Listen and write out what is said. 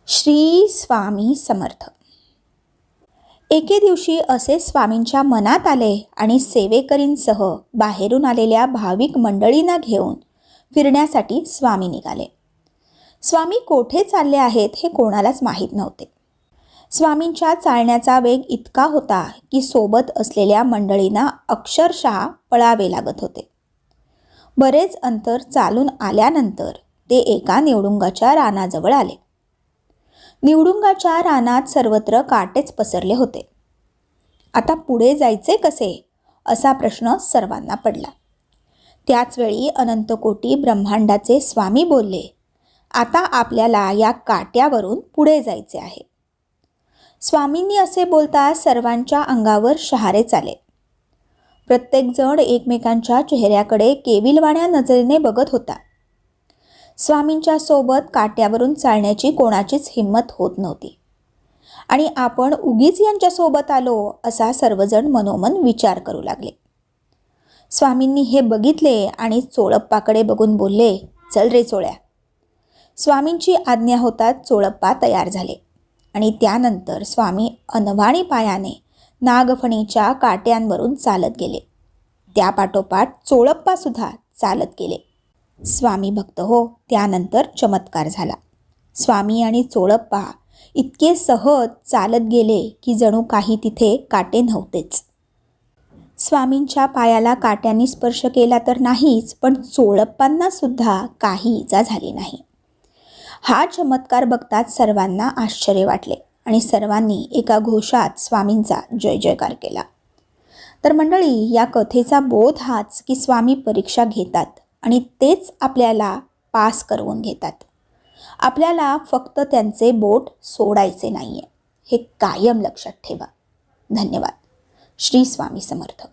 श्री स्वामी समर्थ. एके दिवशी असे स्वामींच्या मनात आले आणि सेवेकरींसह बाहेरून आलेल्या भाविक मंडळींना घेऊन फिरण्यासाठी स्वामी निघाले. स्वामी कोठे चालले आहेत हे कोणालाच माहीत नव्हते. स्वामींच्या चालण्याचा वेग इतका होता की सोबत असलेल्या मंडळींना अक्षरशः पळावे लागत होते. बरेच अंतर चालून आल्यानंतर ते एका निवडुंगाच्या रानाजवळ आले. निवडुंगाच्या रानात सर्वत्र काटेच पसरले होते. आता पुढे जायचे कसे असा प्रश्न सर्वांना पडला. त्याचवेळी अनंतकोटी ब्रह्मांडाचे स्वामी बोलले, आता आपल्याला या काट्यावरून पुढे जायचे आहे. स्वामींनी असे बोलता सर्वांच्या अंगावर शहारे आले. प्रत्येकजण एकमेकांच्या चेहऱ्याकडे केविलवाण्या नजरेने बघत होता. स्वामींच्या सोबत काट्यावरून चालण्याची कोणाचीच हिंमत होत नव्हती आणि आपण उगीच यांच्यासोबत आलो असा सर्वजण मनोमन विचार करू लागले. स्वामींनी हे बघितले आणि चोळप्पाकडे बघून बोलले, चल रे चोळ्या. स्वामींची आज्ञा होताच चोळप्पा तयार झाले आणि त्यानंतर स्वामी अनवाणी पायाने नागफणीच्या काट्यांवरून चालत गेले. त्यापाठोपाठ चोळप्पासुद्धा चालत गेले. स्वामी भक्त हो, त्यानंतर चमत्कार झाला. स्वामी आणि चोळप्पा इतके सहज चालत गेले की जणू काही तिथे काटे नव्हतेच. स्वामींच्या पायाला काट्यांनी स्पर्श केला तर नाहीच, पण चोळप्पांना सुद्धा काही इजा झाली नाही. हा चमत्कार बघताच सर्वांना आश्चर्य वाटले आणि सर्वांनी एका घोषात स्वामींचा जय जयकार केला. तर मंडळी, या कथेचा बोध हाच की स्वामी परीक्षा घेतात आणि तेच आपल्याला पास करवून घेतात. आपल्याला फक्त त्यांचे बोट सोडायचे नाहीये, हे कायम लक्षात ठेवा. धन्यवाद. श्री स्वामी समर्थ.